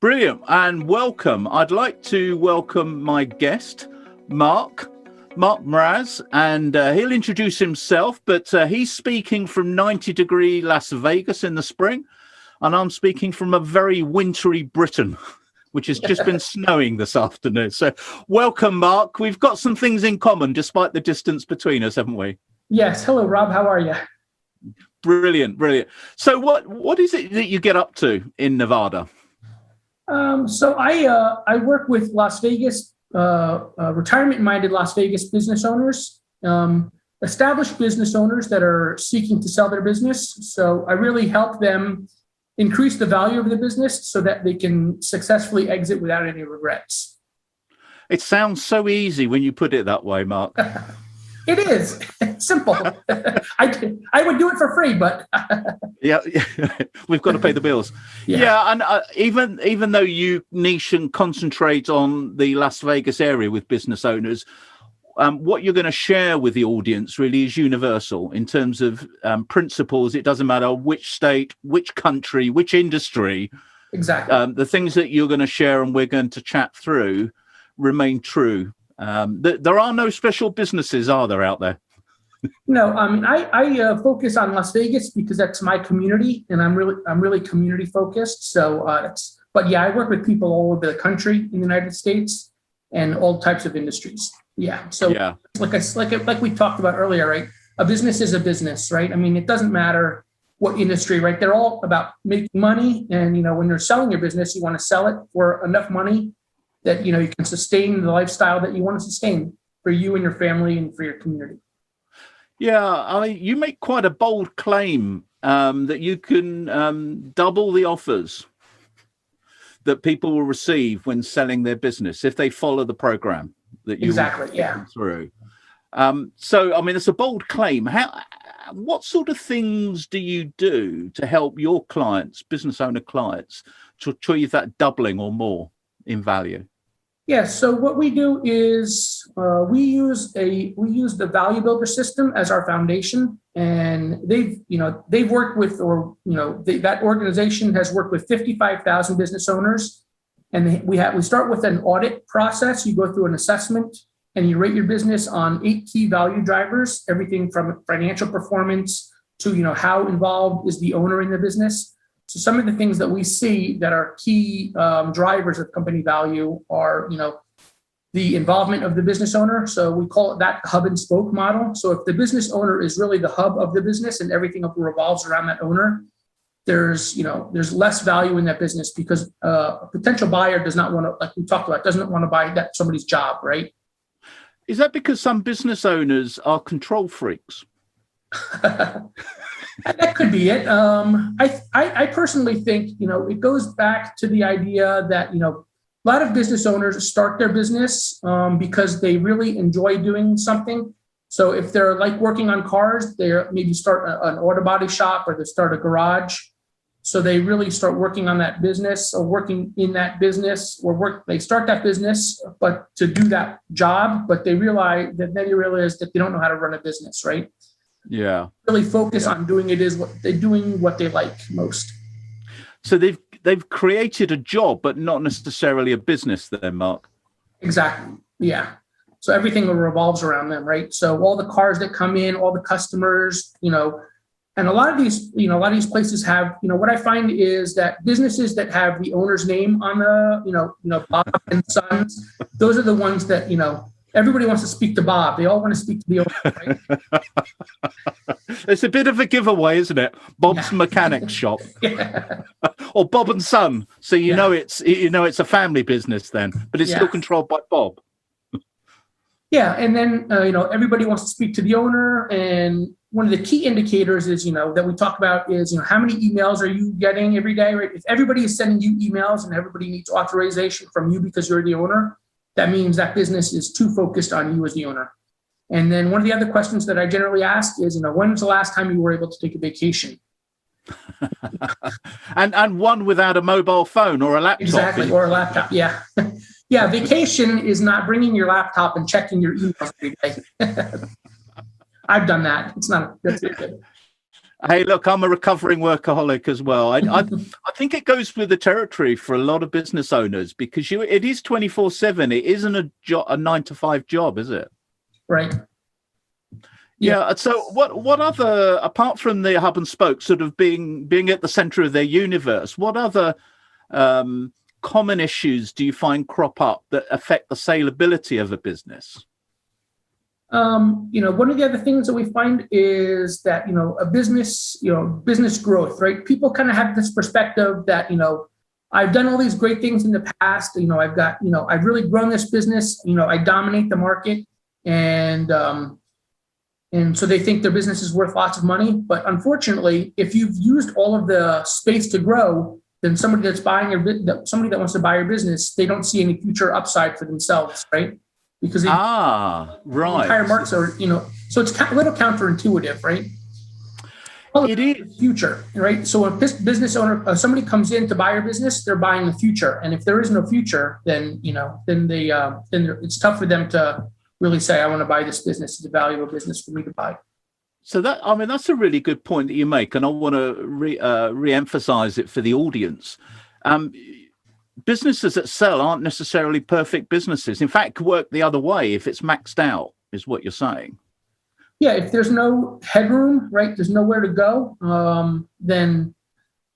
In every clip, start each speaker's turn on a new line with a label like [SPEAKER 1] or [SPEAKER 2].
[SPEAKER 1] Brilliant, and welcome. I'd like to welcome my guest, Mark Mraz, and he'll introduce himself, but he's speaking from 90-degree Las Vegas in the spring, and I'm speaking from a very wintry Britain, which has just been snowing this afternoon. So welcome, Mark. We've got some things in common, despite the distance between us, haven't we?
[SPEAKER 2] Yes. Hello, Rob. How are you?
[SPEAKER 1] Brilliant. So what is it that you get up to in Nevada?
[SPEAKER 2] So I work with Las Vegas, retirement-minded Las Vegas business owners, established business owners that are seeking to sell their business. So I really help them increase the value of the business so that they can successfully exit without any regrets.
[SPEAKER 1] It sounds so easy when you put it that way, Mark.
[SPEAKER 2] It is. It's simple. I would do it for free, but
[SPEAKER 1] yeah, we've got to pay the bills. Yeah, and even though you niche and concentrate on the Las Vegas area with business owners, what you're going to share with the audience really is universal in terms of principles. It doesn't matter which state, which country, which industry.
[SPEAKER 2] Exactly.
[SPEAKER 1] The things that you're going to share and we're going to chat through remain true. There are no special businesses, are there, out there?
[SPEAKER 2] No, I mean, I focus on Las Vegas because that's my community, and I'm really community focused. So, but I work with people all over the country in the United States and all types of industries. Yeah. So, like we talked about earlier, right? A business is a business, right? I mean, it doesn't matter what industry, right? They're all about making money, and when you're selling your business, you want to sell it for enough money that you can sustain the lifestyle that you want to sustain for you and your family and for your community.
[SPEAKER 1] Yeah, I mean, you make quite a bold claim that you can double the offers that people will receive when selling their business if they follow the program that you through. So, I mean, it's a bold claim. What sort of things do you do to help your clients, business owner clients, to achieve that doubling or more in value?
[SPEAKER 2] Yeah. So what we do is we use the Value Builder system as our foundation, and they've worked with, that organization has worked with 55,000 business owners, and we start with an audit process. You go through an assessment and you rate your business on 8 key value drivers, everything from financial performance to how involved is the owner in the business. So some of the things that we see that are key drivers of company value are, the involvement of the business owner. So we call it that hub and spoke model. So if the business owner is really the hub of the business and everything revolves around that owner, there's less value in that business because a potential buyer does not want to, like we talked about, doesn't want to buy somebody's job, right?
[SPEAKER 1] Is that because some business owners are control freaks?
[SPEAKER 2] That could be it. I personally think, it goes back to the idea that, a lot of business owners start their business because they really enjoy doing something. So if they're like working on cars, they maybe start an auto body shop or they start a garage. So they really start working on that business or working in that business they start that business, but to do that job, but they realize that they don't know how to run a business, right?
[SPEAKER 1] Yeah.
[SPEAKER 2] Really focus on doing what they like most.
[SPEAKER 1] So they've created a job, but not necessarily a business then, Mark.
[SPEAKER 2] Exactly. Yeah. So everything revolves around them, right? So all the cars that come in, all the customers, and a lot of these places have, what I find is that businesses that have the owner's name on the, Bob and Sons, those are the ones that, everybody wants to speak to Bob. They all want to speak to the owner, right?
[SPEAKER 1] It's a bit of a giveaway, isn't it? Bob's Mechanics Shop.
[SPEAKER 2] Yeah.
[SPEAKER 1] Or Bob and Son. So it's a family business then, but it's still controlled by Bob.
[SPEAKER 2] Yeah, and then everybody wants to speak to the owner, and one of the key indicators is that we talk about is how many emails are you getting every day, right? If everybody is sending you emails and everybody needs authorization from you because you're the owner, that means that business is too focused on you as the owner. And then one of the other questions that I generally ask is, when's the last time you were able to take a vacation?
[SPEAKER 1] and one without a mobile phone or a laptop.
[SPEAKER 2] Exactly, or a laptop, yeah. Yeah, vacation is not bringing your laptop and checking your emails every day. I've done that. That's not good.
[SPEAKER 1] Hey, look, I'm a recovering workaholic as well. I think it goes with the territory for a lot of business owners because it is 24/7. It isn't a 9 to 5 job, is it?
[SPEAKER 2] Right.
[SPEAKER 1] Yeah. So what other, apart from the hub and spoke sort of being at the center of their universe, what other common issues do you find crop up that affect the saleability of a business?
[SPEAKER 2] One of the other things that we find is that, a business, business growth, right? People kind of have this perspective that, I've done all these great things in the past. I've really grown this business, I dominate the market, and so they think their business is worth lots of money. But unfortunately, if you've used all of the space to grow, then somebody that wants to buy your business, they don't see any future upside for themselves, right? Because
[SPEAKER 1] right,
[SPEAKER 2] entire markets are, so it's a little counterintuitive, right?
[SPEAKER 1] It is
[SPEAKER 2] future, right? So when a business owner, somebody comes in to buy your business, they're buying the future, and if there is no future, then it's tough for them to really say, I want to buy this business. It's a valuable business for me to buy.
[SPEAKER 1] So that's a really good point that you make, and I want to re-emphasize it for the audience. Businesses that sell aren't necessarily perfect businesses. In fact, could work the other way if it's maxed out, is what you're saying.
[SPEAKER 2] Yeah, if there's no headroom, right, there's nowhere to go, then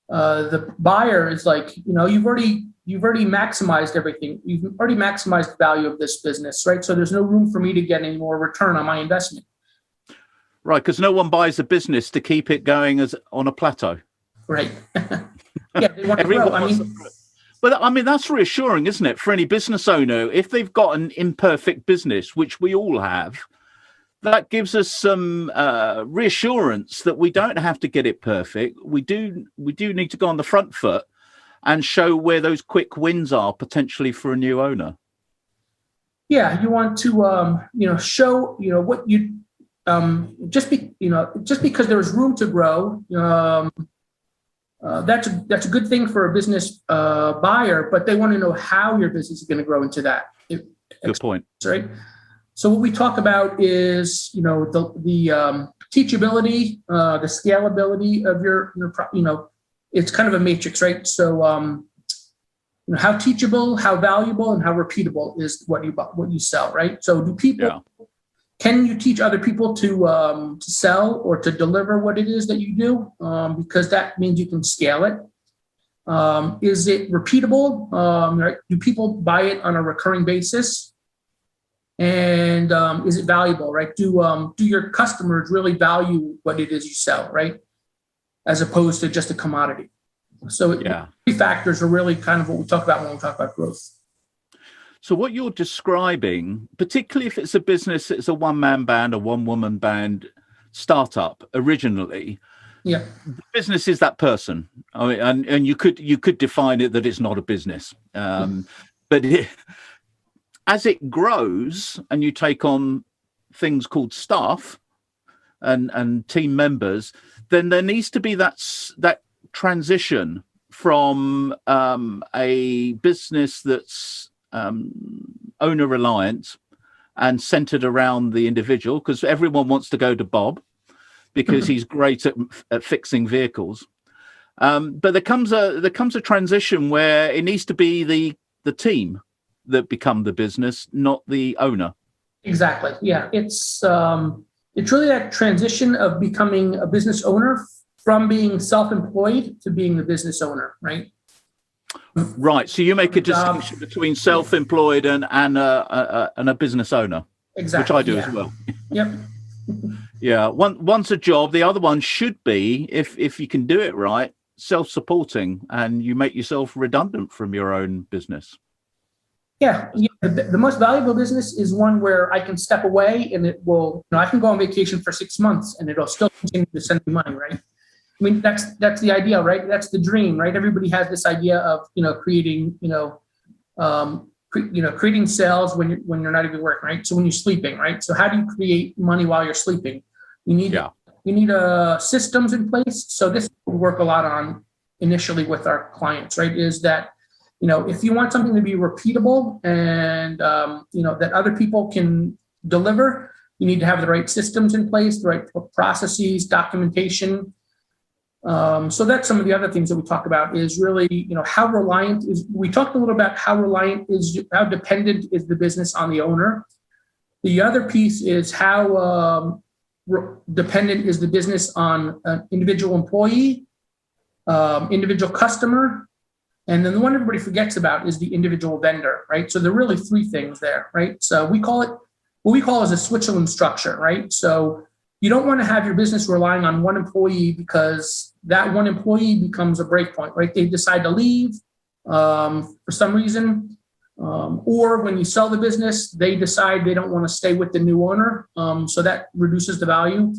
[SPEAKER 2] the buyer is like, you've already maximized everything. You've already maximized the value of this business, right? So there's no room for me to get any more return on my investment.
[SPEAKER 1] Right, because no one buys a business to keep it going as on a plateau.
[SPEAKER 2] Right. Yeah, they want to grow.
[SPEAKER 1] But that's reassuring, isn't it, for any business owner? If they've got an imperfect business, which we all have, that gives us some reassurance that we don't have to get it perfect. We do need to go on the front foot and show where those quick wins are potentially for a new owner.
[SPEAKER 2] Yeah, you want to show what you just because there's room to grow. That's a good thing for a business buyer, but they want to know how your business is going to grow into that.
[SPEAKER 1] Good point.
[SPEAKER 2] Right. So what we talk about is, the teachability, the scalability of your it's kind of a matrix, right? So, how teachable, how valuable, and how repeatable is what you sell, right? So, can you teach other people to sell or to deliver what it is that you do? Because that means you can scale it. Is it repeatable? Right? Do people buy it on a recurring basis? And is it valuable, right? Do your customers really value what it is you sell, right? As opposed to just a commodity. So three factors are really kind of what we talk about when we talk about growth.
[SPEAKER 1] So what you're describing, particularly if it's a business that's a one-man band, a one-woman band startup originally, the business is that person. I mean, and you could define it that it's not a business, but as it grows and you take on things called staff and team members, then there needs to be that transition from a business that's owner reliant and centered around the individual, because everyone wants to go to Bob because he's great at fixing vehicles. But there comes a transition where it needs to be the team that become the business, not the owner.
[SPEAKER 2] Exactly. Yeah. It's really that transition of becoming a business owner from being self-employed to being the business owner, right?
[SPEAKER 1] Right. So you make a distinction between self-employed and a business owner.
[SPEAKER 2] Exactly.
[SPEAKER 1] Which I do as well.
[SPEAKER 2] Yep.
[SPEAKER 1] Yeah. One's a job. The other one should be, if you can do it right, self-supporting, and you make yourself redundant from your own business.
[SPEAKER 2] Yeah. The most valuable business is one where I can step away and it will, I can go on vacation for 6 months and it'll still continue to send me money, right? I mean, that's the idea, right? That's the dream, right? Everybody has this idea of, creating, creating sales when you're not even working, right? So when you're sleeping, right? So how do you create money while you're sleeping? You need systems in place. So this we work a lot on initially with our clients, right? Is that, if you want something to be repeatable and, that other people can deliver, you need to have the right systems in place, the right processes, documentation. So that's some of the other things that we talk about is really, how reliant is, we talked a little about how dependent is the business on the owner. The other piece is how dependent is the business on an individual employee, individual customer, and then the one everybody forgets about is the individual vendor, right? So there are really three things there, right? So we call it, what we call is a Switzerland structure, right? So you don't want to have your business relying on one employee because that one employee becomes a breakpoint, right? They decide to leave for some reason, or when you sell the business, they decide they don't want to stay with the new owner. So that reduces the value.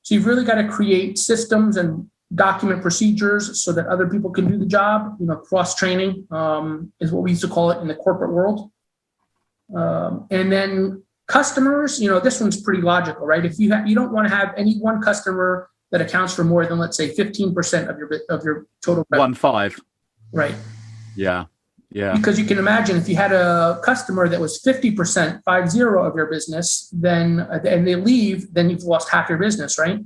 [SPEAKER 2] So you've really got to create systems and document procedures so that other people can do the job. Cross-training is what we used to call it in the corporate world. And then customers, this one's pretty logical, right? If you don't want to have any one customer that accounts for more than, let's say, 15% of your total revenue.
[SPEAKER 1] 1.5.
[SPEAKER 2] Right.
[SPEAKER 1] Yeah.
[SPEAKER 2] Because you can imagine if you had a customer that was 50%, 50 of your business, then and they leave, then you've lost half your business, right?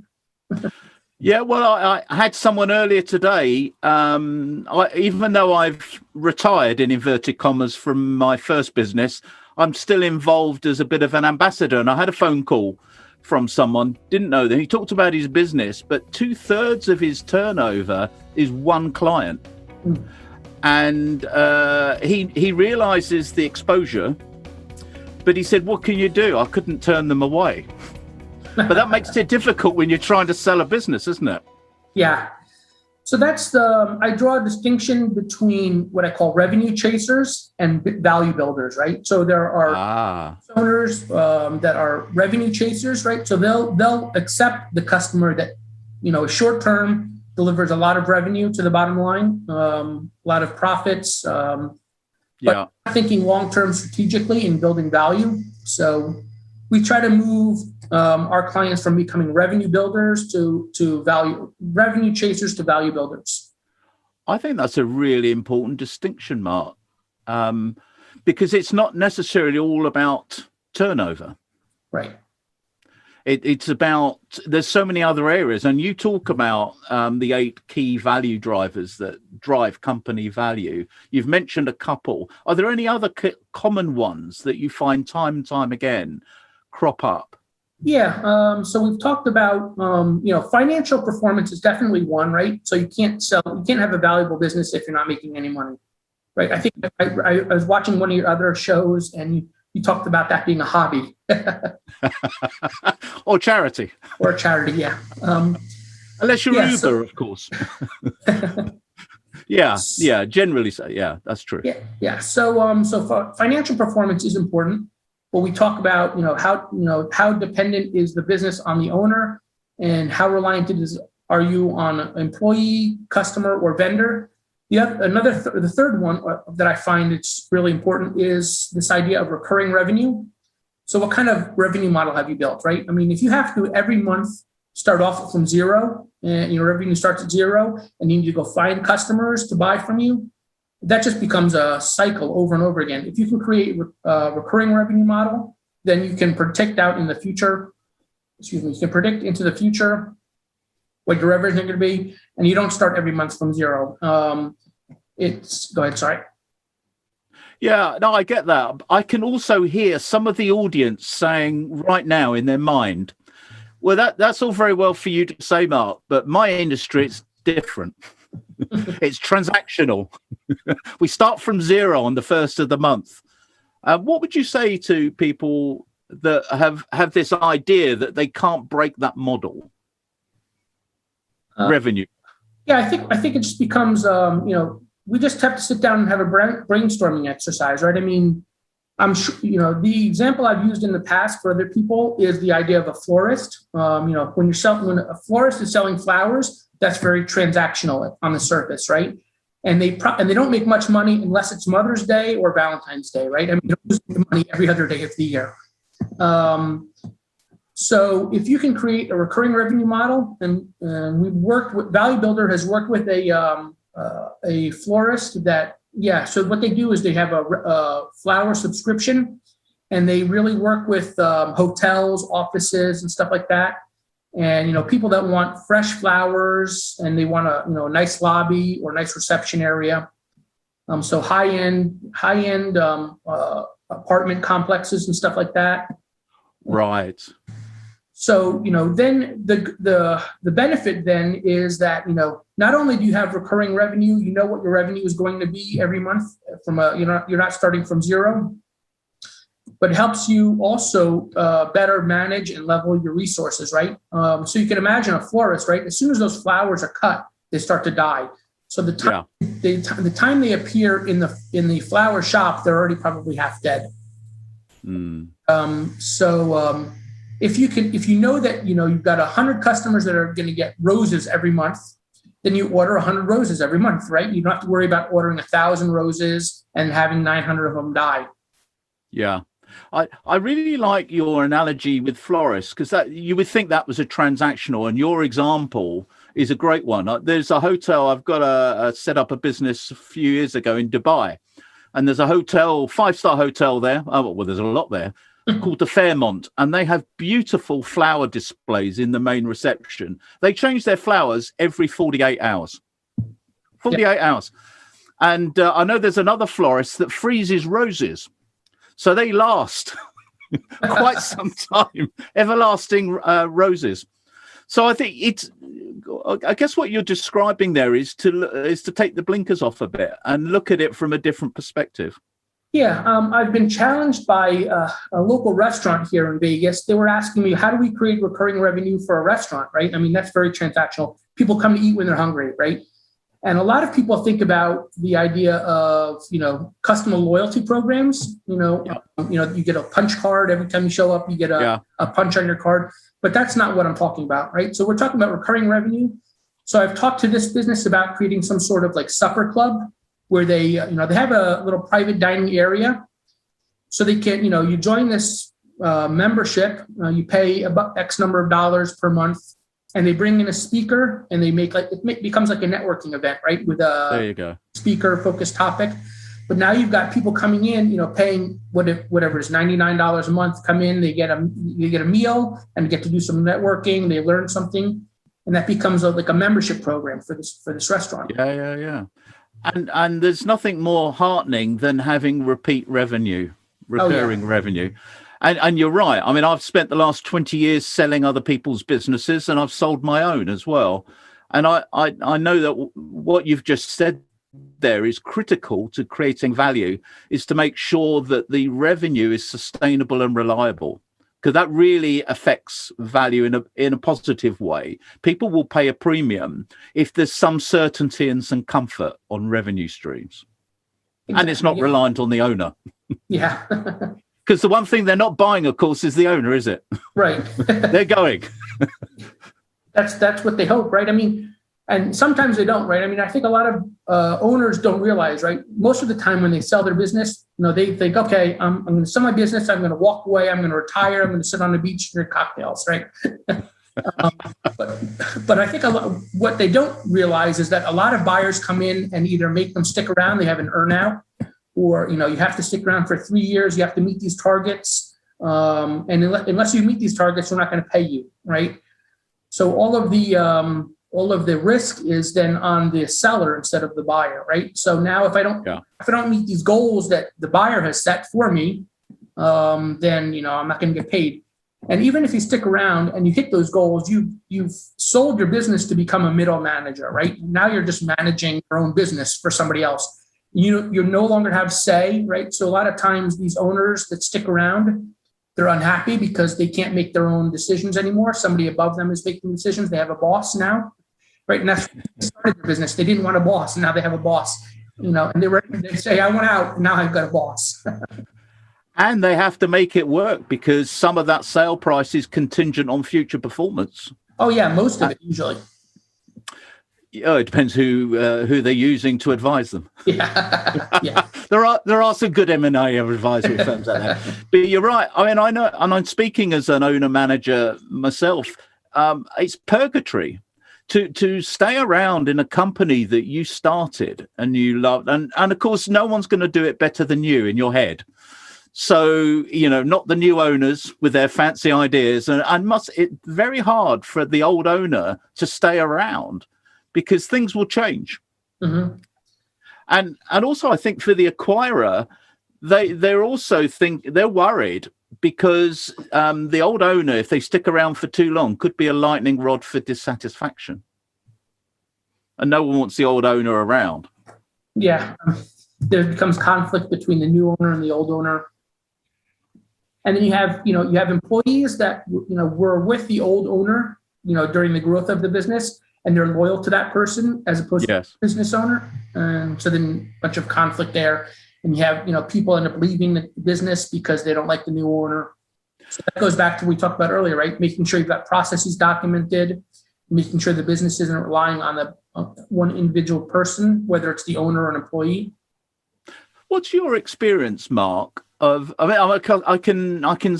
[SPEAKER 1] Yeah, well, I had someone earlier today, even though I've retired in inverted commas from my first business, I'm still involved as a bit of an ambassador. And I had a phone call from someone, didn't know that. He talked about his business, but 2/3 of his turnover is one client. Mm. And he realizes the exposure, but he said, what can you do? I couldn't turn them away. But that makes it difficult when you're trying to sell a business, isn't it?
[SPEAKER 2] Yeah. So I draw a distinction between what I call revenue chasers and value builders, right? So there are owners that are revenue chasers, right? So they'll accept the customer that, is short term, delivers a lot of revenue to the bottom line, a lot of profits, but thinking long term strategically and building value. So we try to move our clients from becoming revenue builders to revenue chasers to value builders.
[SPEAKER 1] I think that's a really important distinction, Mark, because it's not necessarily all about turnover.
[SPEAKER 2] Right.
[SPEAKER 1] It's about, there's so many other areas, and you talk about the 8 key value drivers that drive company value. You've mentioned a couple. Are there any other common ones that you find time and time again crop up?
[SPEAKER 2] Yeah. So we've talked about, financial performance is definitely one, right? So you can't have a valuable business if you're not making any money, right? I think I was watching one of your other shows and you talked about that being a hobby.
[SPEAKER 1] Or charity.
[SPEAKER 2] Or charity, yeah.
[SPEAKER 1] Unless you're Uber, of course. Yeah, generally so. Yeah, that's true.
[SPEAKER 2] Yeah. So financial performance is important. Well, we talk about, how dependent is the business on the owner and how reliant are you on an employee, customer, or vendor? The third one that I find it's really important is this idea of recurring revenue. So what kind of revenue model have you built, right? I mean, if you have to every month start off from zero and your revenue starts at zero and you need to go find customers to buy from you, that just becomes a cycle over and over again. If you can create a recurring revenue model, then you can predict out in the future. You can predict into the future what your revenue is going to be, and you don't start every month from zero. Go ahead. Sorry.
[SPEAKER 1] Yeah, no, I get that. I can also hear some of the audience saying right now in their mind, well, that's all very well for you to say, Mark, but my industry is different. It's transactional. We start from zero on the first of the month. What would you say to people that have this idea that they can't break that model? Revenue. Yeah,
[SPEAKER 2] I think it just becomes, we just have to sit down and have a brainstorming exercise, right? I mean, I'm sure, the example I've used in the past for other people is the idea of a florist. When a florist is selling flowers, that's very transactional on the surface, right? And they don't make much money unless it's Mother's Day or Valentine's Day, right? I mean, you don't lose money every other day of the year. So if you can create a recurring revenue model, and we've worked with Value Builder has worked with a florist that, so what they do is they have a flower subscription, and they really work with hotels, offices, and stuff like that. And, people that want fresh flowers and they want a nice lobby or nice reception area. So high-end apartment complexes and stuff like that.
[SPEAKER 1] Right.
[SPEAKER 2] So, then the benefit then is that, not only do you have recurring revenue, you know what your revenue is going to be every month you're not starting from zero, but it helps you also better manage and level your resources, right? So you can imagine a florist, right? As soon as those flowers are cut, they start to die. So the time they appear in the flower shop, they're already probably half dead. If you know that you've got 100 customers that are going to get roses every month, then you order 100 roses every month, right? You don't have to worry about ordering 1,000 roses and having 900 of them die.
[SPEAKER 1] Yeah. I really like your analogy with florists, because that you would think that was a transactional, and your example is a great one. There's a hotel, I've got set up a business a few years ago in Dubai, and there's a hotel, 5-star hotel there. Oh, well, there's a lot there, called the Fairmont, and they have beautiful flower displays in the main reception. They change their flowers every 48 hours. 48 hours. And I know there's another florist that freezes roses. So they last quite some time, everlasting roses. So I think I guess what you're describing there is to take the blinkers off a bit and look at it from a different perspective.
[SPEAKER 2] Yeah, I've been challenged by a local restaurant here in Vegas. They were asking me, how do we create recurring revenue for a restaurant, right? I mean, that's very transactional. People come to eat when they're hungry, right? And a lot of people think about the idea of, customer loyalty programs. You get a punch card every time you show up, you get a punch on your card, but that's not what I'm talking about, right? So we're talking about recurring revenue. So I've talked to this business about creating some sort of like supper club where they have a little private dining area. So they can, you join this membership, you pay about X number of dollars per month, and they bring in a speaker, and they make becomes like a networking event, right? With a speaker focused topic. But now you've got people coming in, paying whatever is $99 a month, come in, they get a meal and get to do some networking. They learn something, and that becomes like a membership program for this restaurant.
[SPEAKER 1] Yeah. And there's nothing more heartening than having repeat revenue, recurring revenue. And you're right. I mean, I've spent the last 20 years selling other people's businesses, and I've sold my own as well. And I know that what you've just said there is critical to creating value, is to make sure that the revenue is sustainable and reliable, because that really affects value in a positive way. People will pay a premium if there's some certainty and some comfort on revenue streams. Exactly. And it's not reliant on the owner.
[SPEAKER 2] Yeah.
[SPEAKER 1] Because the one thing they're not buying, of course, is the owner, is it?
[SPEAKER 2] Right.
[SPEAKER 1] They're going.
[SPEAKER 2] That's what they hope, right? I mean, and sometimes they don't, right? I mean, I think a lot of owners don't realize, right? Most of the time when they sell their business, they think, okay, I'm going to sell my business. I'm going to walk away. I'm going to retire. I'm going to sit on the beach and drink cocktails, right? But I think what they don't realize is that a lot of buyers come in and either make them stick around. They have an earnout. Or, you have to stick around for 3 years. You have to meet these targets. And unless you meet these targets, we're not going to pay you, right? So all of the risk is then on the seller instead of the buyer, right? So now if I don't meet these goals that the buyer has set for me, then, I'm not going to get paid. And even if you stick around and you hit those goals, you've sold your business to become a middle manager, right? Now you're just managing your own business for somebody else. You no longer have say, right? So a lot of times these owners that stick around, they're unhappy because they can't make their own decisions anymore. Somebody above them is making decisions. They have a boss now, right? And that's when they started their business. They didn't want a boss, and now they have a boss, and they say, I want out, and now I've got a boss.
[SPEAKER 1] And they have to make it work because some of that sale price is contingent on future performance.
[SPEAKER 2] Oh yeah, most of it usually.
[SPEAKER 1] It depends who they're using to advise them.
[SPEAKER 2] Yeah.
[SPEAKER 1] There are some good M&A advisory firms out there. But you're right. I mean, I know, and I'm speaking as an owner manager myself. It's purgatory to stay around in a company that you started and you loved, and of course, no one's going to do it better than you in your head. So, not the new owners with their fancy ideas, and it's very hard for the old owner to stay around because things will change.
[SPEAKER 2] Mm-hmm.
[SPEAKER 1] And also, I think for the acquirer, they're worried because the old owner, if they stick around for too long, could be a lightning rod for dissatisfaction. And no one wants the old owner around.
[SPEAKER 2] Yeah. There becomes conflict between the new owner and the old owner. And then you have employees that, were with the old owner, during the growth of the business, and they're loyal to that person as opposed to the business owner. And so then a bunch of conflict there. And you have, people end up leaving the business because they don't like the new owner. So that goes back to what we talked about earlier, right? Making sure you've got processes documented, making sure the business isn't relying on the one individual person, whether it's the owner or an employee.
[SPEAKER 1] What's your experience, Mark? I can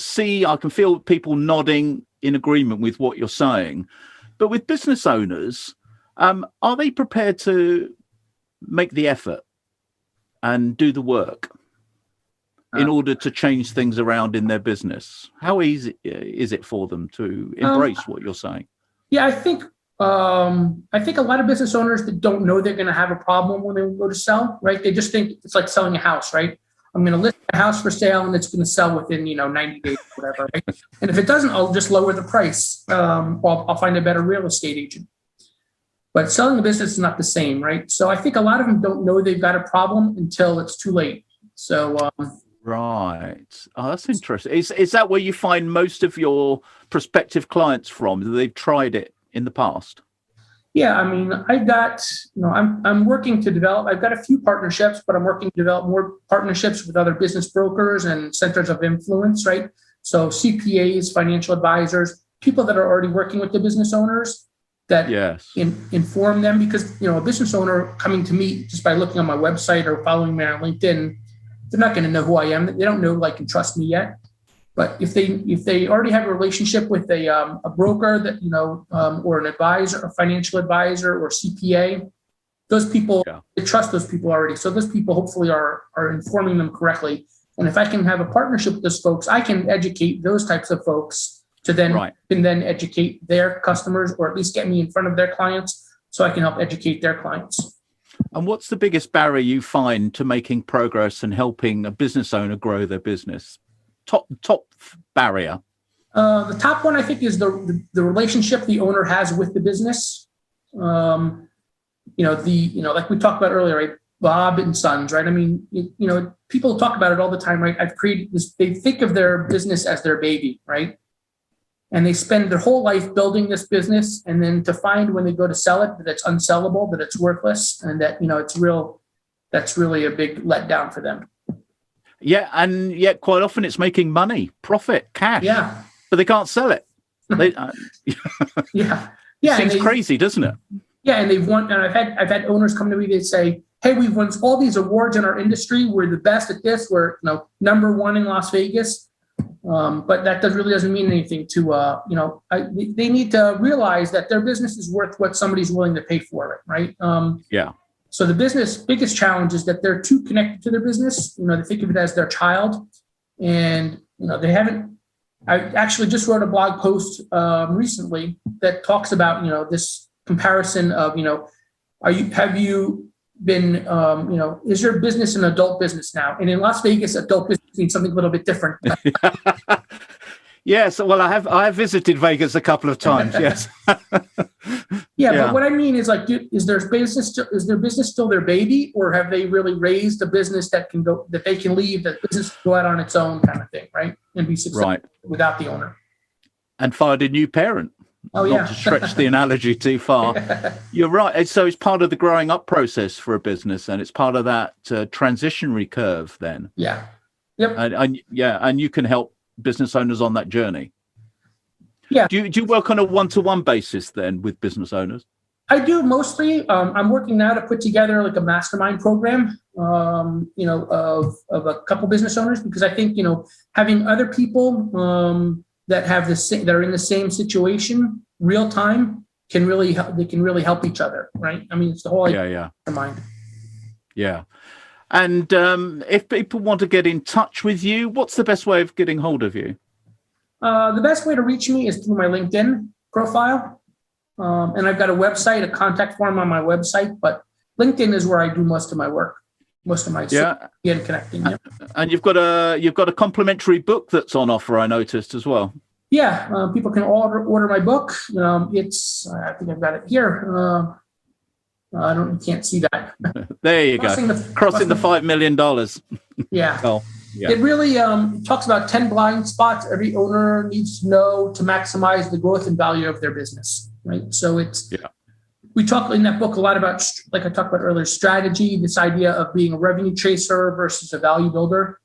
[SPEAKER 1] feel people nodding in agreement with what you're saying, but with business owners, are they prepared to make the effort and do the work in order to change things around in their business? How easy is it for them to embrace what you're saying?
[SPEAKER 2] Yeah, I think a lot of business owners that don't know they're going to have a problem when they go to sell, right? They just think it's like selling a house, right? I'm going to list my house for sale and it's going to sell within, 90 days or whatever, right? And if it doesn't, I'll just lower the price. I'll find a better real estate agent. But selling a business is not the same, right? So I think a lot of them don't know they've got a problem until it's too late. So
[SPEAKER 1] right. Oh, that's interesting. Is that where you find most of your prospective clients from? They've tried it in the past?
[SPEAKER 2] Yeah, I mean, I've got, I'm working to develop, I've got a few partnerships, but I'm working to develop more partnerships with other business brokers and centers of influence, right? So CPAs, financial advisors, people that are already working with the business owners that inform them, because, a business owner coming to me just by looking on my website or following me on LinkedIn, they're not going to know who I am. They don't know, like, and trust me yet. But if they already have a relationship with a broker that, or an advisor, a financial advisor or CPA, those people, they trust those people already. So those people hopefully are informing them correctly. And if I can have a partnership with those folks, I can educate those types of folks to then can then educate their customers, or at least get me in front of their clients so I can help educate their clients.
[SPEAKER 1] And what's the biggest barrier you find to making progress and helping a business owner grow their business? Top barrier?
[SPEAKER 2] The top one, I think, is the relationship the owner has with the business. Like we talked about earlier, right? Bob and Sons, right? I mean, people talk about it all the time, right? I've created this. They think of their business as their baby, right? And they spend their whole life building this business, and then to find when they go to sell it that it's unsellable, that it's worthless, and that that's really a big letdown for them.
[SPEAKER 1] Yeah, and yet quite often it's making money, profit, cash.
[SPEAKER 2] Yeah,
[SPEAKER 1] but they can't sell it.
[SPEAKER 2] Yeah.
[SPEAKER 1] Seems crazy, doesn't it?
[SPEAKER 2] Yeah, and they've won. And I've had owners come to me. They say, "Hey, we've won all these awards in our industry. We're the best at this. We're number one in Las Vegas." But that really doesn't mean anything to they need to realize that their business is worth what somebody's willing to pay for it, right? So the biggest challenge is that they're too connected to their business. They think of it as their child, and they haven't. I actually just wrote a blog post recently that talks about this comparison of have you been is your business an adult business now? And in Las Vegas, adult business means something a little bit different.
[SPEAKER 1] Yes, well, I have visited Vegas a couple of times. Yes.
[SPEAKER 2] Yeah, but what I mean is, like, is their business still their baby, or have they really raised a business that they can leave, that business can go out on its own, kind of thing, right? And be successful without the owner. And
[SPEAKER 1] fired a new parent. Not to stretch the analogy too far. You're right. So it's part of the growing up process for a business, and it's part of that transitionary curve. Then.
[SPEAKER 2] Yeah. Yep.
[SPEAKER 1] And you can help business owners on that journey.
[SPEAKER 2] Yeah.
[SPEAKER 1] Do you work on a one-to-one basis then with business owners?
[SPEAKER 2] I do mostly. I'm working now to put together like a mastermind program, of a couple business owners, because I think, having other people that have that are in the same situation real time can really help each other. Right. I mean, it's the whole idea.
[SPEAKER 1] Yeah. And if people want to get in touch with you, what's the best way of getting hold of you?
[SPEAKER 2] The best way to reach me is through my LinkedIn profile. And I've got a website, a contact form on my website, but LinkedIn is where I do most of my work, most of my and connecting. Yeah.
[SPEAKER 1] And you've got a complimentary book that's on offer, I noticed as well.
[SPEAKER 2] Yeah, people can order my book. It's I think I've got it here. You can't see that.
[SPEAKER 1] There you go. Crossing the $5 million.
[SPEAKER 2] Yeah.
[SPEAKER 1] Oh, yeah.
[SPEAKER 2] It really talks about 10 blind spots every owner needs to know to maximize the growth and value of their business. Right. So we talk in that book a lot about, like I talked about earlier, strategy, this idea of being a revenue chaser versus a value builder.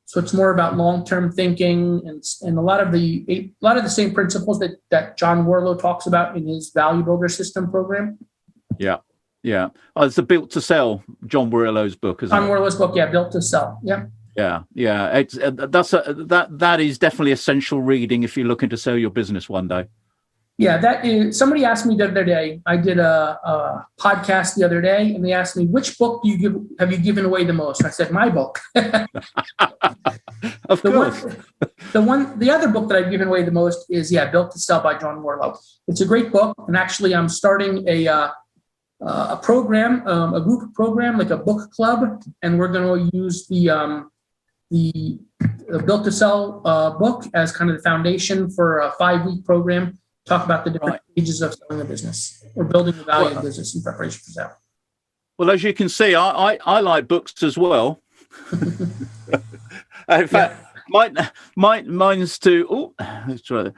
[SPEAKER 2] So it's more about long-term thinking and a lot of the same principles that John Warlow talks about in his Value Builder System program.
[SPEAKER 1] Yeah. Yeah. Oh, it's the Built to Sell, John Warlow's book, isn't it?
[SPEAKER 2] John Warlow's book, yeah, Built to Sell. Yeah.
[SPEAKER 1] Yeah. Yeah. It's that is definitely essential reading if you're looking to sell your business one day.
[SPEAKER 2] Yeah, that is. Somebody asked me the other day. I did a podcast the other day, and they asked me, "Which book have you given away the most?" And I said, "My book."
[SPEAKER 1] Of course.
[SPEAKER 2] The other book that I've given away the most is Built to Sell by John Warlow. It's a great book, and actually, I'm starting a program, a group program, like a book club, and we're going to use the Built to Sell book as kind of the foundation for a 5-week program. Talk about the different stages of selling a business or building the value of the business in preparation for sale.
[SPEAKER 1] Well, as you can see, I like books as well. In fact, mine's to the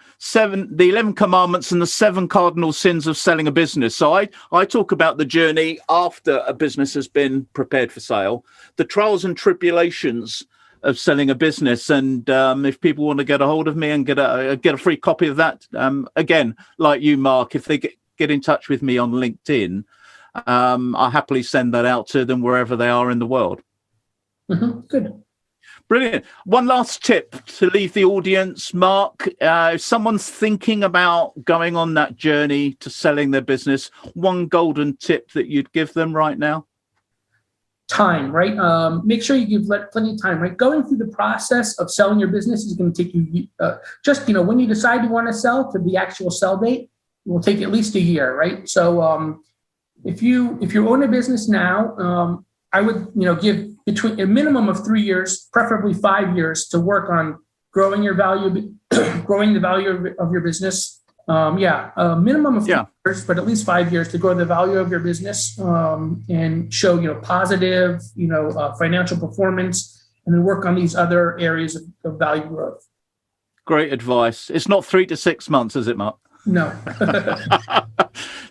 [SPEAKER 1] 11 Commandments and the 7 Cardinal Sins of Selling a Business. So I talk about the journey after a business has been prepared for sale, the trials and tribulations of selling a business. And if people want to get a hold of me and get a free copy of that, again, like you, Mark, if they get in touch with me on LinkedIn, I'll happily send that out to them wherever they are in the world.
[SPEAKER 2] Mm-hmm. Good.
[SPEAKER 1] Brilliant. One last tip to leave the audience, Mark. If someone's thinking about going on that journey to selling their business, one golden tip that you'd give them right now?
[SPEAKER 2] Time, right? Make sure you give plenty of time, right? Going through the process of selling your business is going to take you when you decide you want to sell to the actual sell date, it will take at least a year, right? So if you own a business now, I would give between a minimum of 3 years, preferably 5 years, to work on growing your value, growing the value of your business. A minimum of 3 years, but at least 5 years to grow the value of your business and show positive financial performance, and then work on these other areas of value growth.
[SPEAKER 1] Great advice. It's not 3 to 6 months, is it, Mark?
[SPEAKER 2] No.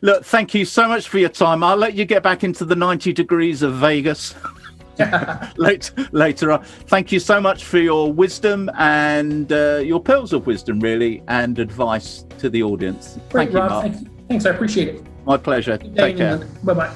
[SPEAKER 1] Look, thank you so much for your time. I'll let you get back into the 90 degrees of Vegas later on. Thank you so much for your wisdom and your pearls of wisdom, really, and advice to the audience.
[SPEAKER 2] Great,
[SPEAKER 1] Thank you,
[SPEAKER 2] Rob.
[SPEAKER 1] Mark.
[SPEAKER 2] Thanks. I appreciate it.
[SPEAKER 1] My pleasure. Take care.
[SPEAKER 2] Bye-bye.